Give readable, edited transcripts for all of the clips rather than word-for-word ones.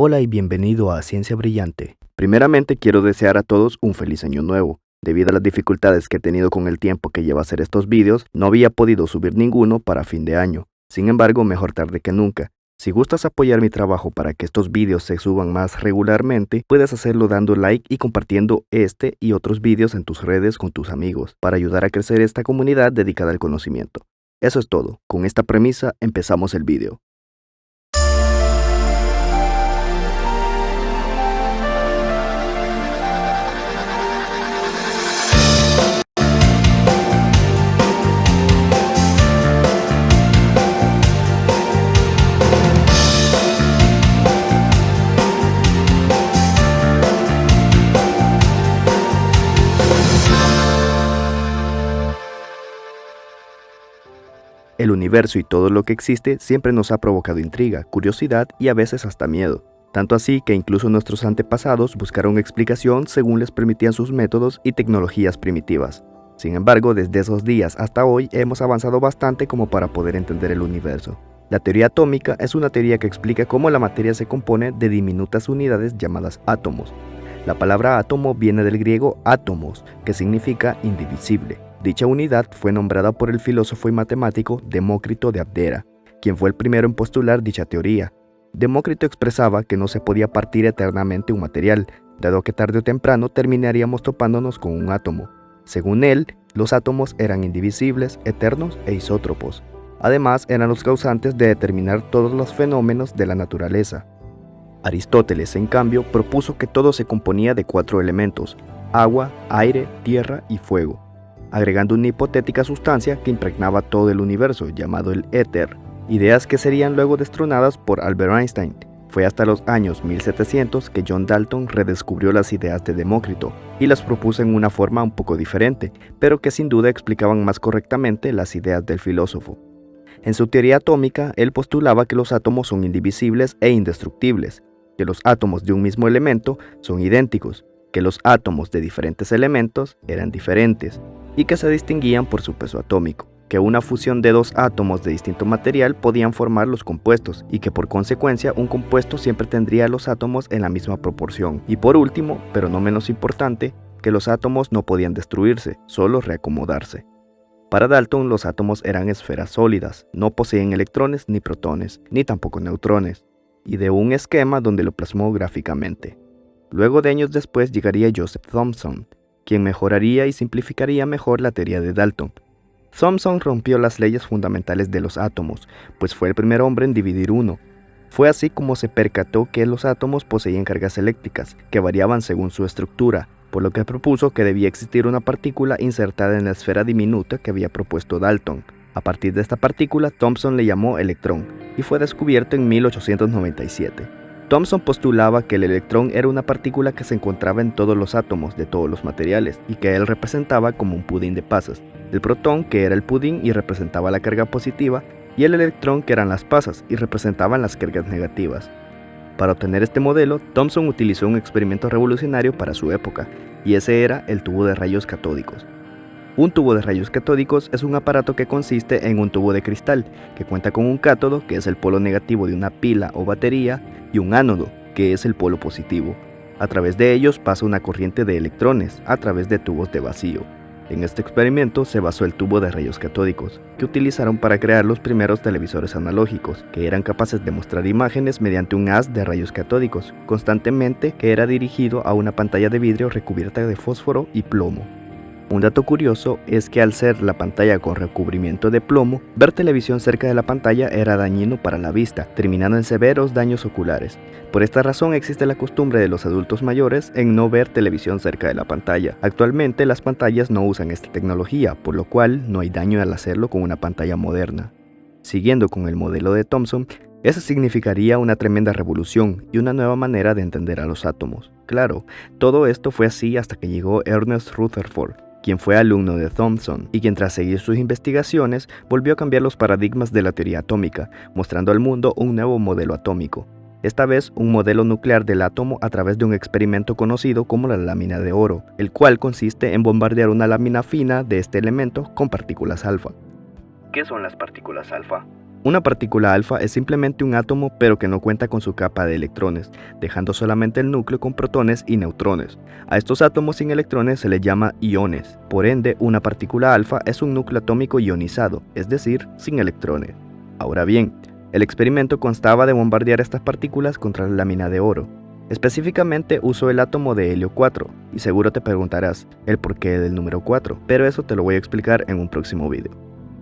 Hola y bienvenido a Ciencia Brillante. Primeramente quiero desear a todos un feliz año nuevo. Debido a las dificultades que he tenido con el tiempo que lleva hacer estos vídeos, no había podido subir ninguno para fin de año. Sin embargo, mejor tarde que nunca. Si gustas apoyar mi trabajo para que estos vídeos se suban más regularmente, puedes hacerlo dando like y compartiendo este y otros vídeos en tus redes con tus amigos, para ayudar a crecer esta comunidad dedicada al conocimiento. Eso es todo. Con esta premisa empezamos el vídeo. El universo y todo lo que existe siempre nos ha provocado intriga, curiosidad y a veces hasta miedo. Tanto así que incluso nuestros antepasados buscaron explicación según les permitían sus métodos y tecnologías primitivas. Sin embargo, desde esos días hasta hoy hemos avanzado bastante como para poder entender el universo. La teoría atómica es una teoría que explica cómo la materia se compone de diminutas unidades llamadas átomos. La palabra átomo viene del griego átomos, que significa indivisible. Dicha unidad fue nombrada por el filósofo y matemático Demócrito de Abdera, quien fue el primero en postular dicha teoría. Demócrito expresaba que no se podía partir eternamente un material, dado que tarde o temprano terminaríamos topándonos con un átomo. Según él, los átomos eran indivisibles, eternos e isótropos. Además, eran los causantes de determinar todos los fenómenos de la naturaleza. Aristóteles, en cambio, propuso que todo se componía de 4 elementos: agua, aire, tierra y fuego, agregando una hipotética sustancia que impregnaba todo el universo, llamado el éter, ideas que serían luego destronadas por Albert Einstein. Fue hasta los años 1700 que John Dalton redescubrió las ideas de Demócrito y las propuso en una forma un poco diferente, pero que sin duda explicaban más correctamente las ideas del filósofo. En su teoría atómica, él postulaba que los átomos son indivisibles e indestructibles, que los átomos de un mismo elemento son idénticos, que los átomos de diferentes elementos eran diferentes, y que se distinguían por su peso atómico, que una fusión de 2 átomos de distinto material podían formar los compuestos, y que por consecuencia un compuesto siempre tendría los átomos en la misma proporción. Y por último, pero no menos importante, que los átomos no podían destruirse, solo reacomodarse. Para Dalton, los átomos eran esferas sólidas, no poseían electrones ni protones, ni tampoco neutrones, y de un esquema donde lo plasmó gráficamente. Luego de años después llegaría Joseph Thomson, quien mejoraría y simplificaría mejor la teoría de Dalton. Thomson rompió las leyes fundamentales de los átomos, pues fue el primer hombre en dividir uno. Fue así como se percató que los átomos poseían cargas eléctricas, que variaban según su estructura, por lo que propuso que debía existir una partícula insertada en la esfera diminuta que había propuesto Dalton. A partir de esta partícula, Thomson le llamó electrón, y fue descubierto en 1897. Thomson postulaba que el electrón era una partícula que se encontraba en todos los átomos de todos los materiales, y que él representaba como un pudín de pasas. El protón, que era el pudín y representaba la carga positiva, y el electrón, que eran las pasas y representaban las cargas negativas. Para obtener este modelo, Thomson utilizó un experimento revolucionario para su época, y ese era el tubo de rayos catódicos. Un tubo de rayos catódicos es un aparato que consiste en un tubo de cristal, que cuenta con un cátodo, que es el polo negativo de una pila o batería, y un ánodo, que es el polo positivo. A través de ellos pasa una corriente de electrones, a través de tubos de vacío. En este experimento se basó el tubo de rayos catódicos, que utilizaron para crear los primeros televisores analógicos, que eran capaces de mostrar imágenes mediante un haz de rayos catódicos, constantemente, que era dirigido a una pantalla de vidrio recubierta de fósforo y plomo. Un dato curioso es que al ser la pantalla con recubrimiento de plomo, ver televisión cerca de la pantalla era dañino para la vista, terminando en severos daños oculares. Por esta razón existe la costumbre de los adultos mayores en no ver televisión cerca de la pantalla. Actualmente las pantallas no usan esta tecnología, por lo cual no hay daño al hacerlo con una pantalla moderna. Siguiendo con el modelo de Thomson, eso significaría una tremenda revolución y una nueva manera de entender a los átomos. Claro, todo esto fue así hasta que llegó Ernest Rutherford, quien fue alumno de Thomson y quien tras seguir sus investigaciones volvió a cambiar los paradigmas de la teoría atómica, mostrando al mundo un nuevo modelo atómico. Esta vez un modelo nuclear del átomo a través de un experimento conocido como la lámina de oro, el cual consiste en bombardear una lámina fina de este elemento con partículas alfa. ¿Qué son las partículas alfa? Una partícula alfa es simplemente un átomo pero que no cuenta con su capa de electrones, dejando solamente el núcleo con protones y neutrones. A estos átomos sin electrones se les llama iones. Por ende, una partícula alfa es un núcleo atómico ionizado, es decir, sin electrones. Ahora bien, el experimento constaba de bombardear estas partículas contra la lámina de oro. Específicamente usó el átomo de helio 4, y seguro te preguntarás el porqué del número 4, pero eso te lo voy a explicar en un próximo video.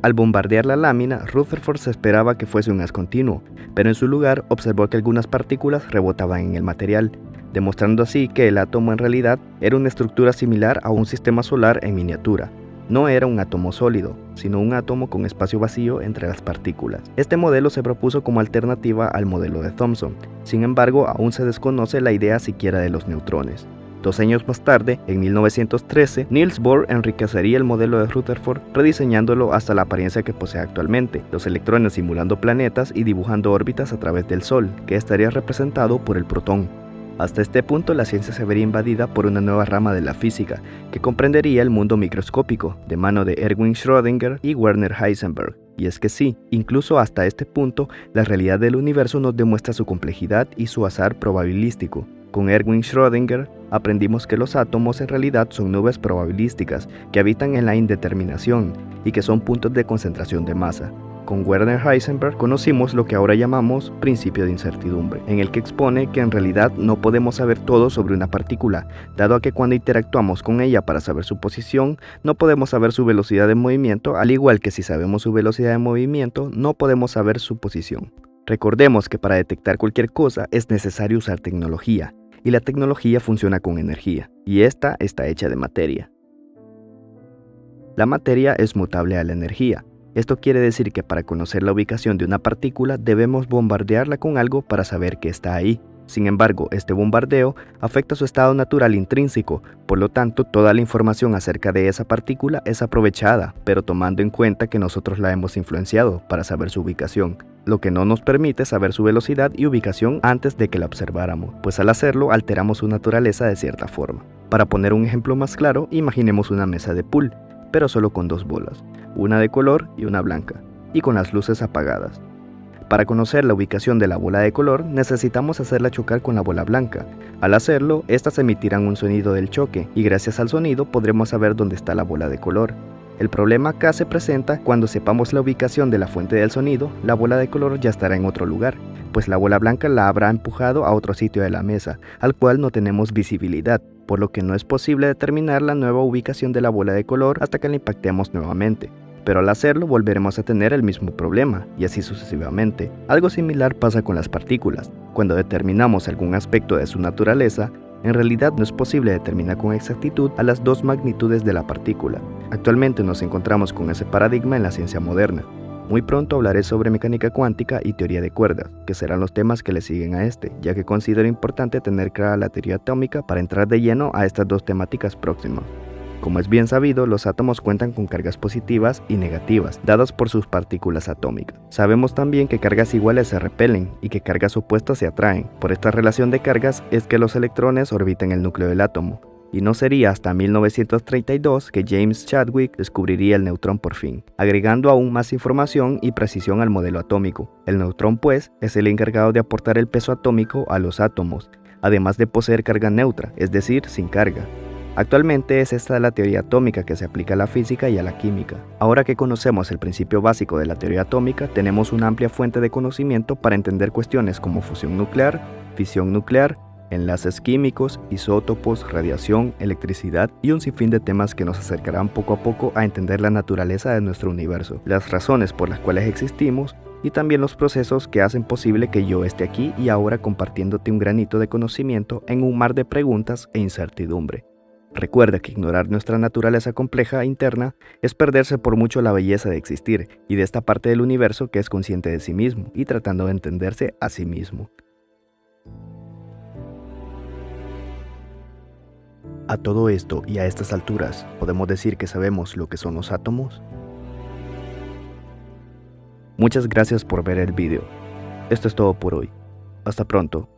Al bombardear la lámina, Rutherford se esperaba que fuese un haz continuo, pero en su lugar observó que algunas partículas rebotaban en el material, demostrando así que el átomo en realidad era una estructura similar a un sistema solar en miniatura. No era un átomo sólido, sino un átomo con espacio vacío entre las partículas. Este modelo se propuso como alternativa al modelo de Thomson. Sin embargo, aún se desconoce la idea siquiera de los neutrones. 2 años más tarde, en 1913, Niels Bohr enriquecería el modelo de Rutherford, rediseñándolo hasta la apariencia que posee actualmente, los electrones simulando planetas y dibujando órbitas a través del Sol, que estaría representado por el protón. Hasta este punto, la ciencia se vería invadida por una nueva rama de la física, que comprendería el mundo microscópico, de mano de Erwin Schrödinger y Werner Heisenberg. Y es que sí, incluso hasta este punto, la realidad del universo nos demuestra su complejidad y su azar probabilístico. Con Erwin Schrödinger aprendimos que los átomos en realidad son nubes probabilísticas que habitan en la indeterminación y que son puntos de concentración de masa. Con Werner Heisenberg conocimos lo que ahora llamamos principio de incertidumbre, en el que expone que en realidad no podemos saber todo sobre una partícula, dado a que cuando interactuamos con ella para saber su posición, no podemos saber su velocidad de movimiento, al igual que si sabemos su velocidad de movimiento, no podemos saber su posición. Recordemos que para detectar cualquier cosa es necesario usar tecnología, y la tecnología funciona con energía, y esta está hecha de materia. La materia es mutable a la energía. Esto quiere decir que para conocer la ubicación de una partícula debemos bombardearla con algo para saber que está ahí. Sin embargo, este bombardeo afecta su estado natural intrínseco, por lo tanto, toda la información acerca de esa partícula es aprovechada, pero tomando en cuenta que nosotros la hemos influenciado para saber su ubicación, lo que no nos permite saber su velocidad y ubicación antes de que la observáramos, pues al hacerlo alteramos su naturaleza de cierta forma. Para poner un ejemplo más claro, imaginemos una mesa de pool, pero solo con 2 bolas, una de color y una blanca, y con las luces apagadas. Para conocer la ubicación de la bola de color, necesitamos hacerla chocar con la bola blanca. Al hacerlo, estas emitirán un sonido del choque, y gracias al sonido podremos saber dónde está la bola de color. El problema acá se presenta cuando sepamos la ubicación de la fuente del sonido, la bola de color ya estará en otro lugar, pues la bola blanca la habrá empujado a otro sitio de la mesa, al cual no tenemos visibilidad, por lo que no es posible determinar la nueva ubicación de la bola de color hasta que la impactemos nuevamente. Pero al hacerlo volveremos a tener el mismo problema, y así sucesivamente. Algo similar pasa con las partículas. Cuando determinamos algún aspecto de su naturaleza, en realidad no es posible determinar con exactitud a las 2 magnitudes de la partícula. Actualmente nos encontramos con ese paradigma en la ciencia moderna. Muy pronto hablaré sobre mecánica cuántica y teoría de cuerdas, que serán los temas que le siguen a este, ya que considero importante tener clara la teoría atómica para entrar de lleno a estas 2 temáticas próximas. Como es bien sabido, los átomos cuentan con cargas positivas y negativas, dadas por sus partículas atómicas. Sabemos también que cargas iguales se repelen y que cargas opuestas se atraen. Por esta relación de cargas es que los electrones orbitan el núcleo del átomo. Y no sería hasta 1932 que James Chadwick descubriría el neutrón por fin, agregando aún más información y precisión al modelo atómico. El neutrón, pues, es el encargado de aportar el peso atómico a los átomos, además de poseer carga neutra, es decir, sin carga. Actualmente es esta la teoría atómica que se aplica a la física y a la química. Ahora que conocemos el principio básico de la teoría atómica, tenemos una amplia fuente de conocimiento para entender cuestiones como fusión nuclear, fisión nuclear, enlaces químicos, isótopos, radiación, electricidad y un sinfín de temas que nos acercarán poco a poco a entender la naturaleza de nuestro universo, las razones por las cuales existimos y también los procesos que hacen posible que yo esté aquí y ahora compartiéndote un granito de conocimiento en un mar de preguntas e incertidumbre. Recuerda que ignorar nuestra naturaleza compleja interna es perderse por mucho la belleza de existir y de esta parte del universo que es consciente de sí mismo y tratando de entenderse a sí mismo. A todo esto y a estas alturas, ¿podemos decir que sabemos lo que son los átomos? Muchas gracias por ver el video. Esto es todo por hoy. Hasta pronto.